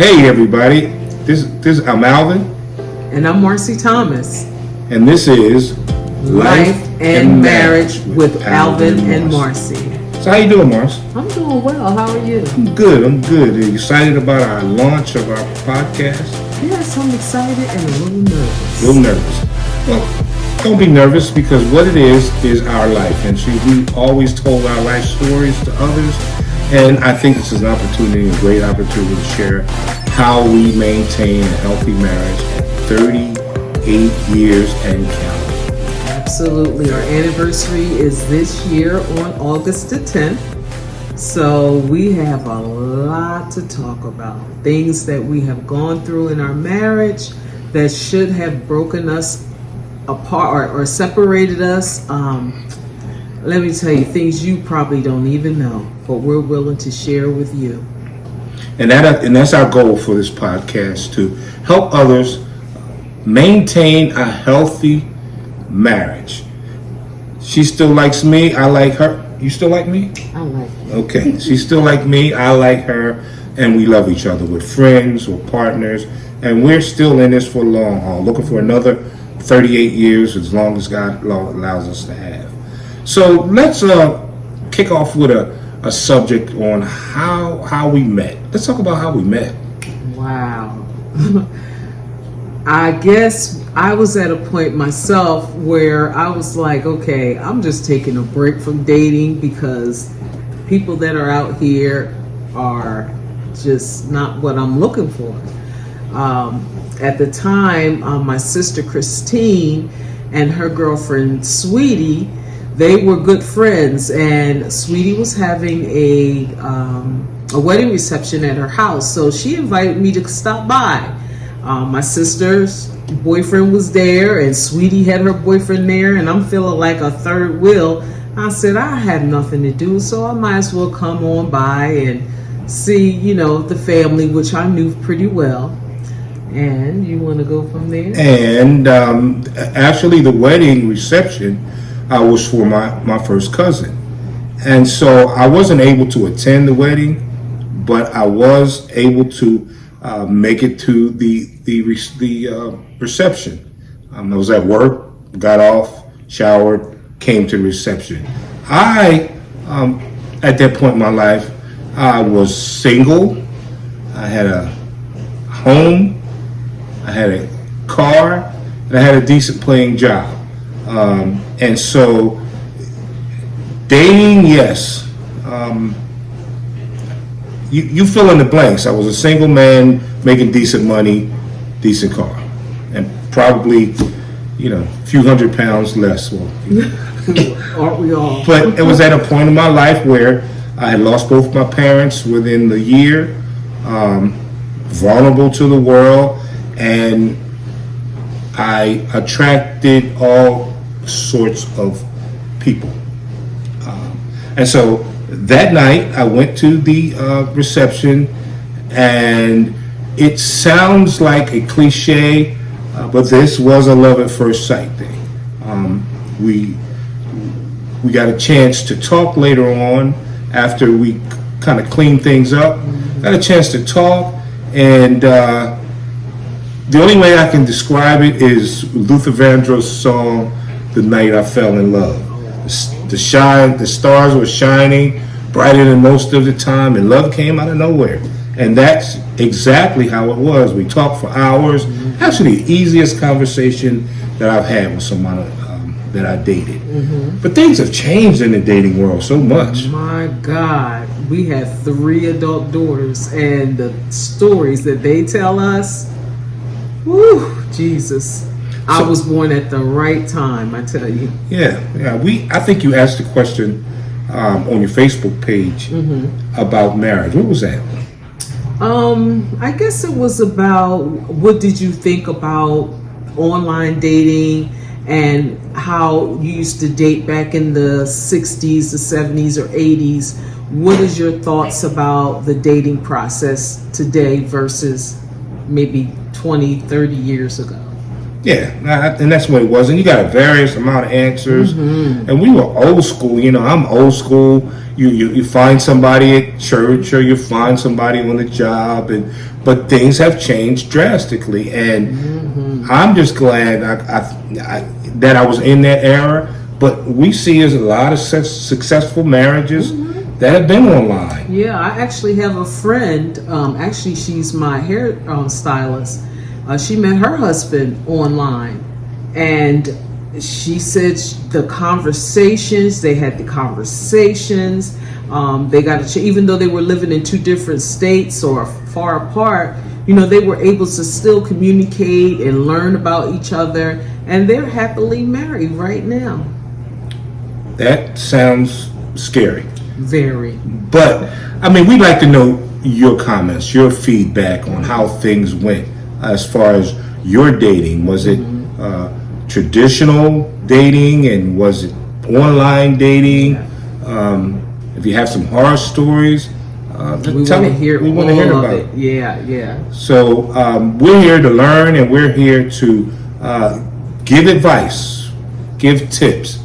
Hey everybody, this I'm Alvin, And I'm Marcy Thomas. and this is Life and Marriage with Alvin and Marcy. So how you doing, Mars? I'm doing well. How are you? I'm good. Are you excited about our launch of our podcast? Yes, I'm excited and a little nervous. A little nervous. Well, don't be nervous because what it is our life, and we always told our life stories to others, and I think this is an opportunity, a great opportunity to share how we maintain a healthy marriage at 38 years and counting. Absolutely. Our anniversary is this year on August the 10th. So we have a lot to talk about. Things that we have gone through in our marriage that should have broken us apart or separated us. Let me tell you, things you probably don't even know, but we're willing to share with you. And that's our goal for this podcast, to help others maintain a healthy marriage. She still likes me. I like her. You still like me? I like it. Okay. She still like me. I like her. And we love each other. We're friends. We're partners. And we're still in this for a long haul. Looking for another 38 years, as long as God allows us to have. So let's kick off with a subject on how we met. Let's talk about how we met. Wow. I guess I was at a point myself where I was like, okay, I'm just taking a break from dating because people that are out here are just not what I'm looking for. At the time, my sister Christine and her girlfriend Sweetie, they were good friends, and Sweetie was having a wedding reception at her house, so she invited me to stop by. My sister's boyfriend was there, and Sweetie had her boyfriend there, and I'm feeling like a third wheel. I said, I have nothing to do, so I might as well come on by and see, the family, which I knew pretty well. And you want to go from there? And actually, the wedding reception was for my first cousin. And so I wasn't able to attend the wedding, but I was able to make it to the reception. I was at work, got off, showered, came to the reception. I, at that point in my life, I was single. I had a home, I had a car, and I had a decent paying job. And so dating, yes. You fill in the blanks. I was a single man making decent money, decent car, and probably, a few hundred pounds less. Well, Aren't we all? but it was at a point in my life where I had lost both my parents within the year, vulnerable to the world, and I attracted all sorts of people. And so that night I went to the reception, and it sounds like a cliche, but this was a love at first sight thing. We got a chance to talk later on after we kind of cleaned things up. Got a chance to talk, and the only way I can describe it is Luther Vandross' song, "The Night I Fell in Love." The stars were shining brighter than most of the time, and love came out of nowhere. And that's exactly how it was. We talked for hours. Actually, the easiest conversation that I've had with someone that I dated. But things have changed in the dating world so much. My God, we have 3 adult daughters, and the stories that they tell us, whew, Jesus. I was born at the right time, I tell you. Yeah. I think you asked a question on your Facebook page about marriage. What was that? I guess it was about what did you think about online dating and how you used to date back in the 60s, the 70s, or 80s. What is your thoughts about the dating process today versus maybe 20, 30 years ago? Yeah, and that's what it was. And you got a various amount of answers. And we were old school. I'm old school. You find somebody at church, or you find somebody on the job, and but things have changed drastically, and I'm just glad that I was in that era. But we see as a lot of successful marriages that have been online. Yeah, I actually have a friend. Actually, she's my hair stylist. She met her husband online, and she said they had the conversations. They got even though they were living in two different states or far apart, they were able to still communicate and learn about each other, and they're happily married right now. That sounds scary. Very. But, we'd like to know your comments, your feedback on how things went as far as your dating. Was it traditional dating, and was it online dating? If you have some horror stories, we want to hear about it. Yeah. So we're here to learn, and we're here to give advice, give tips,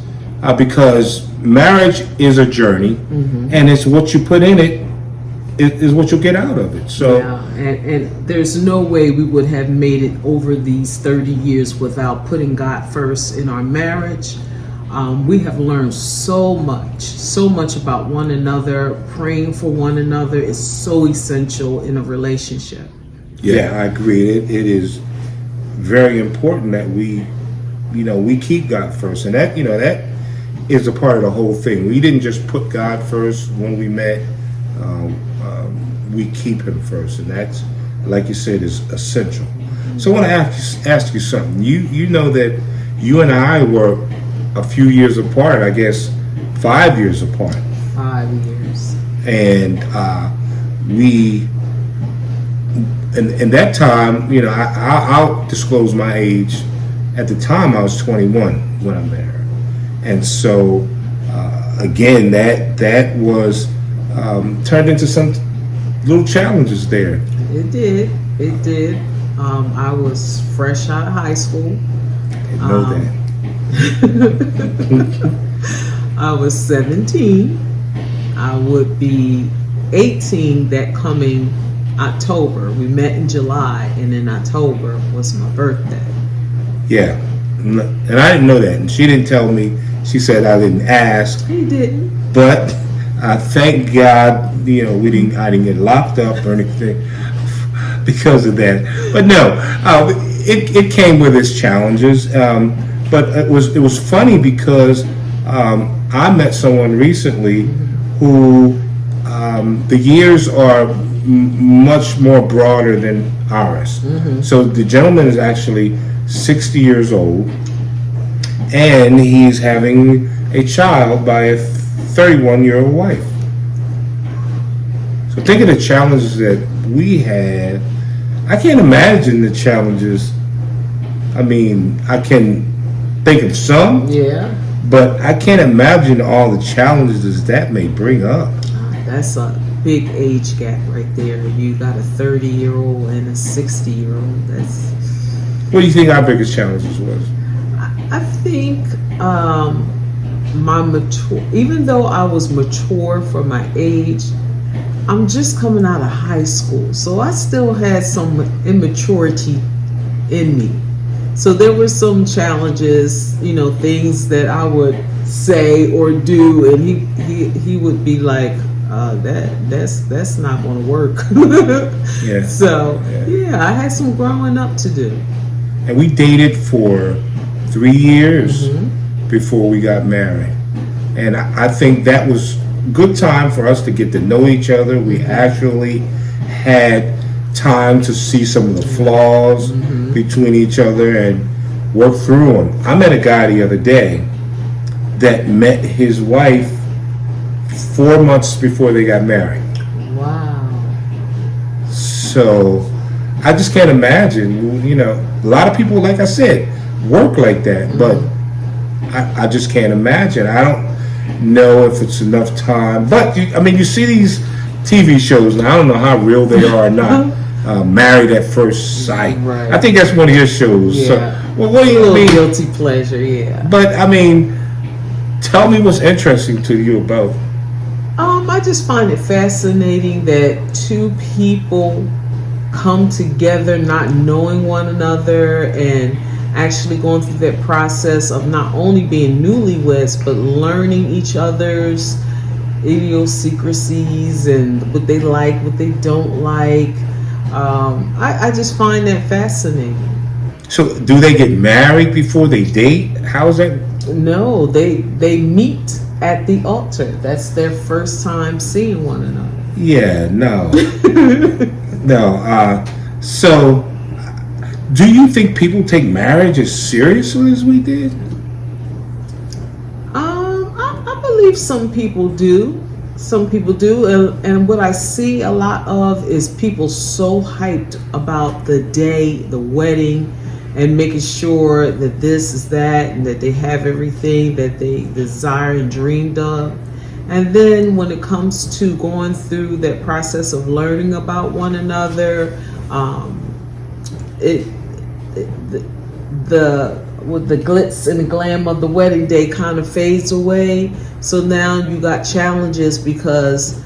because marriage is a journey, and it's what you put in it is what you'll get out of it. So, and there's no way we would have made it over these 30 years without putting God first in our marriage. We have learned so much about one another. Praying for one another is so essential in a relationship. Yeah, I agree. It is very important that we keep God first, and that is a part of the whole thing. We didn't just put God first when we met. We keep Him first, and that's, like you said, is essential. So I want to ask you something. You know that you and I were a few years apart. I guess 5 years apart. 5 years. And in that time, I'll disclose my age. At the time, I was 21 when I met her, and so again, that was turned into some little challenges there. It did. I was fresh out of high school. Didn't know that. I was 17. I would be 18 that coming October. We met in July, and in October was my birthday. Yeah, and I didn't know that, and she didn't tell me. She said I didn't ask. He didn't. But thank God, I didn't get locked up or anything because of that. But no, it came with its challenges. But it was funny because I met someone recently who the years are much more broader than ours. So the gentleman is actually 60 years old, and he's having a child by a 31-year-old wife. So think of the challenges that we had. I can't imagine the challenges. I can think of some. Yeah. But I can't imagine all the challenges that may bring up. That's a big age gap right there. You got a 30-year-old and a 60-year-old. That's. What do you think our biggest challenges was? I think even though I was mature for my age, I'm just coming out of high school, so I still had some immaturity in me. So there were some challenges, things that I would say or do, and he would be like, that's not going to work. Yeah. So I had some growing up to do. And we dated for 3 years before we got married, and I think that was good time for us to get to know each other. We actually had time to see some of the flaws between each other and work through them. I met a guy the other day that met his wife 4 months before they got married. Wow. So I just can't imagine, a lot of people, like I said, work like that, but I just can't imagine. I don't know if it's enough time, but you see these TV shows, and I don't know how real they are or not. Married at First Sight. Right. I think that's one of your shows. Yeah. So, well, what do you mean? Guilty pleasure, yeah. But tell me what's interesting to you about. I just find it fascinating that two people come together not knowing one another and actually going through that process of not only being newlyweds but learning each other's idiosyncrasies and what they like, what they don't like. I just find that fascinating. So, do they get married before they date? How is that? No, they meet at the altar. That's their first time seeing one another. Yeah, no. No. So, do you think people take marriage as seriously as we did? I believe some people do. Some people do, and what I see a lot of is people so hyped about the day, the wedding, and making sure that this is that, and that they have everything that they desire and dreamed of. And then when it comes to going through that process of learning about one another, with the glitz and the glam of the wedding day kind of fades away. So now you got challenges because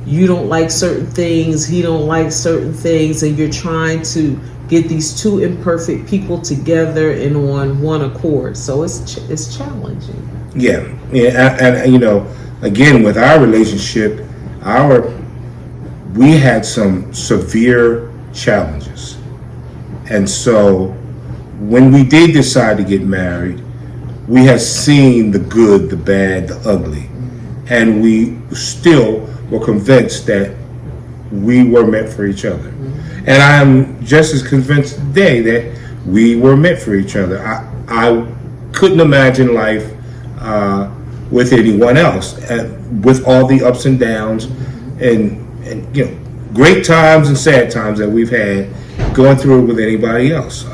you don't like certain things, he don't like certain things, and you're trying to get these two imperfect people together and on one accord. So it's challenging. Yeah, and you know, again, with our relationship, we had some severe challenges, and so when we did decide to get married, we had seen the good, the bad, the ugly, and we still were convinced that we were meant for each other. And I'm just as convinced today that we were meant for each other. I couldn't imagine life with anyone else, with all the ups and downs, and you know, great times and sad times that we've had, going through it with anybody else.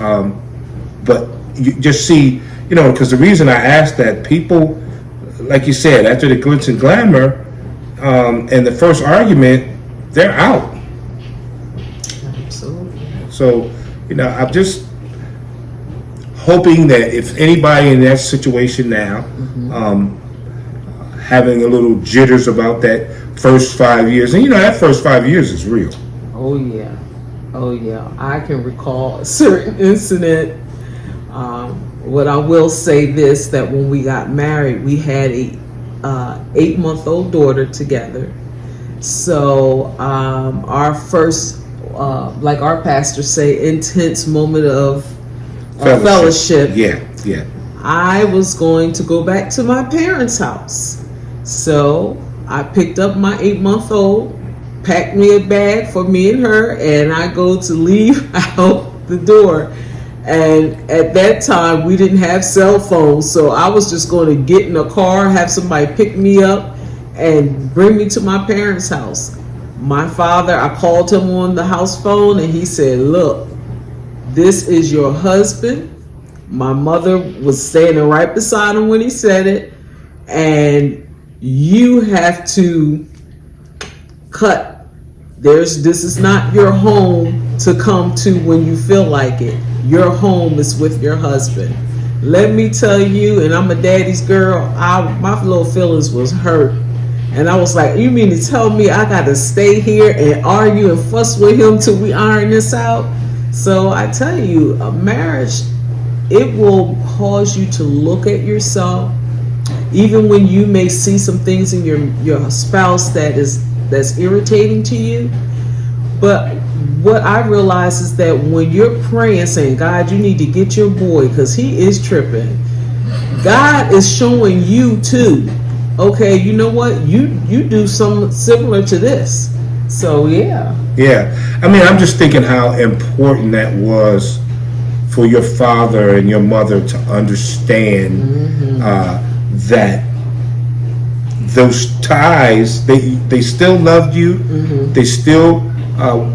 But you just see, you know, because the reason I asked that, people, like you said, after the glitz and glamour and the first argument, they're out. Absolutely. So, you know, I'm just hoping that if anybody in that situation now, having a little jitters about that first 5 years, and you know, that first 5 years is real. Oh yeah. Oh yeah. I can recall a certain incident. What I will say this, that when we got married, we had a 8-month-old daughter together. So our first, like our pastors say, intense moment of fellowship. Yeah. I was going to go back to my parents' house. So I picked up my 8-month-old, packed me a bag for me and her, and I go to leave out the door. And at that time, we didn't have cell phones, so I was just going to get in a car, have somebody pick me up, and bring me to my parents' house. My father, I called him on the house phone, and he said, "Look, this is your husband." My mother was standing right beside him when he said it, and you have to cut. This is not your home to come to when you feel like it. Your home is with your husband. Let me tell you, and I'm a daddy's girl, my little feelings was hurt. And I was like, you mean to tell me I got to stay here and argue and fuss with him till we iron this out? So I tell you, a marriage, it will cause you to look at yourself, even when you may see some things in your spouse that's irritating to you. But what I realize is that when you're praying, saying, God, you need to get your boy because he is tripping, God is showing you too, okay, you know what, you do something similar to this. So yeah, I mean, I'm just thinking how important that was for your father and your mother to understand that those ties, they still loved you, they still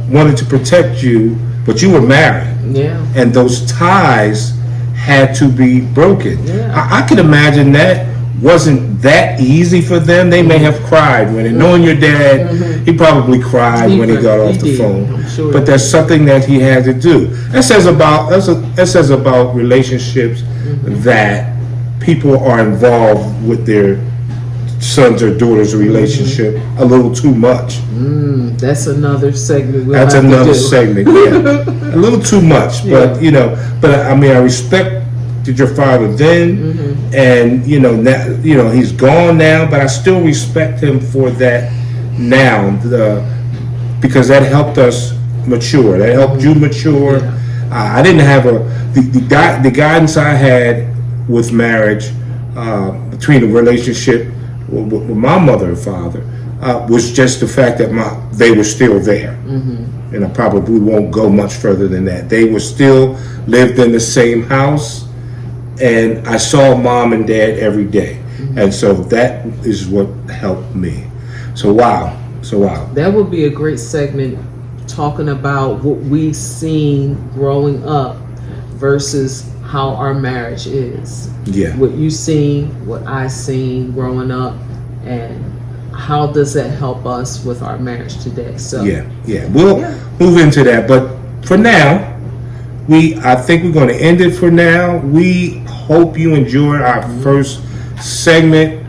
wanted to protect you, but you were married. Yeah. And those ties had to be broken. Yeah. I could imagine that wasn't that easy for them. They may have cried when, knowing your dad, he probably cried when he got off the phone. Sure. But there's something that he had to do. That says about relationships that people are involved with their sons or daughters' relationship a little too much. That's another segment. That's another segment, yeah. A little too much, but but I mean, I respected your father then, and now, he's gone now, but I still respect him for that now, because that helped us mature. That helped you mature. Yeah. I didn't have the guidance I had with marriage, between the relationship with my mother and father, was just the fact that they were still there. And I probably won't go much further than that. They were still lived in the same house, and I saw mom and dad every day. And so that is what helped me. So wow. That would be a great segment, talking about what we've seen growing up versus how our marriage is. Yeah. What you seen, what I seen growing up, and how does that help us with our marriage today? So Yeah. We'll move into that, but for now, I think we're going to end it for now. We hope you enjoyed our first segment.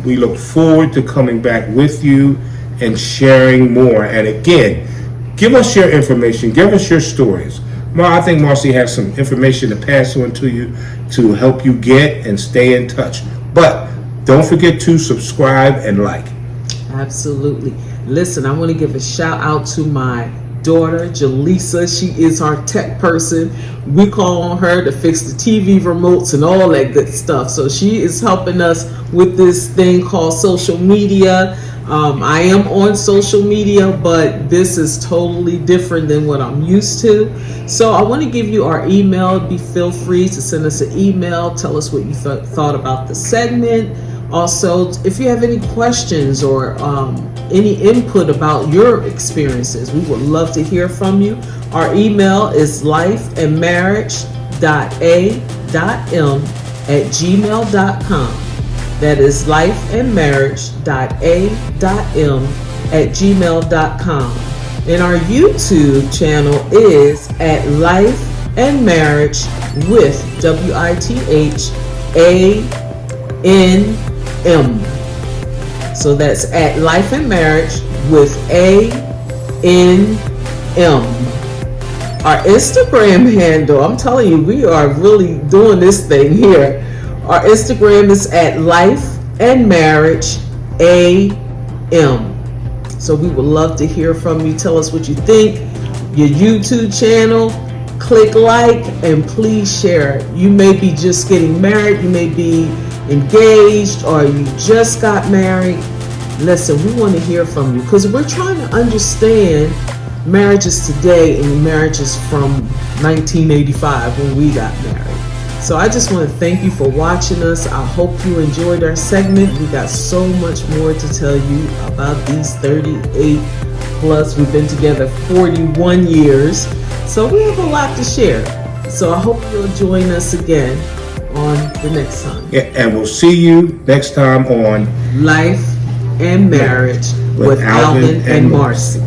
We look forward to coming back with you and sharing more. And again, give us your information. Give us your stories. I think Marcy has some information to pass on to you to help you get and stay in touch. But don't forget to subscribe and like. Absolutely. Listen, I want to give a shout out to my daughter, Jaleesa. She is our tech person. We call on her to fix the TV remotes and all that good stuff. So she is helping us with this thing called social media. I am on social media, but this is totally different than what I'm used to. So I want to give you our email. Feel free to send us an email. Tell us what you thought about the segment. Also, if you have any questions or any input about your experiences, we would love to hear from you. Our email is lifeandmarriage.a.m@gmail.com. That is lifeandmarriage.a.m@gmail.com. And our YouTube channel is at Life and Marriage with WITHANM. So that's at Life and Marriage with ANM. Our Instagram handle, I'm telling you, we are really doing this thing here. Our Instagram is at Life and Marriage AM. So we would love to hear from you. Tell us what you think. Your YouTube channel, click like, and please share it. You may be just getting married, you may be engaged, or you just got married. Listen, we want to hear from you because we're trying to understand marriages today and marriages from 1985 when we got married. So I just want to thank you for watching us. I hope you enjoyed our segment. We got so much more to tell you about these 38 plus. We've been together 41 years. So we have a lot to share. So I hope you'll join us again on the next time. Yeah, and we'll see you next time on Life and Marriage with Alvin and Marcy.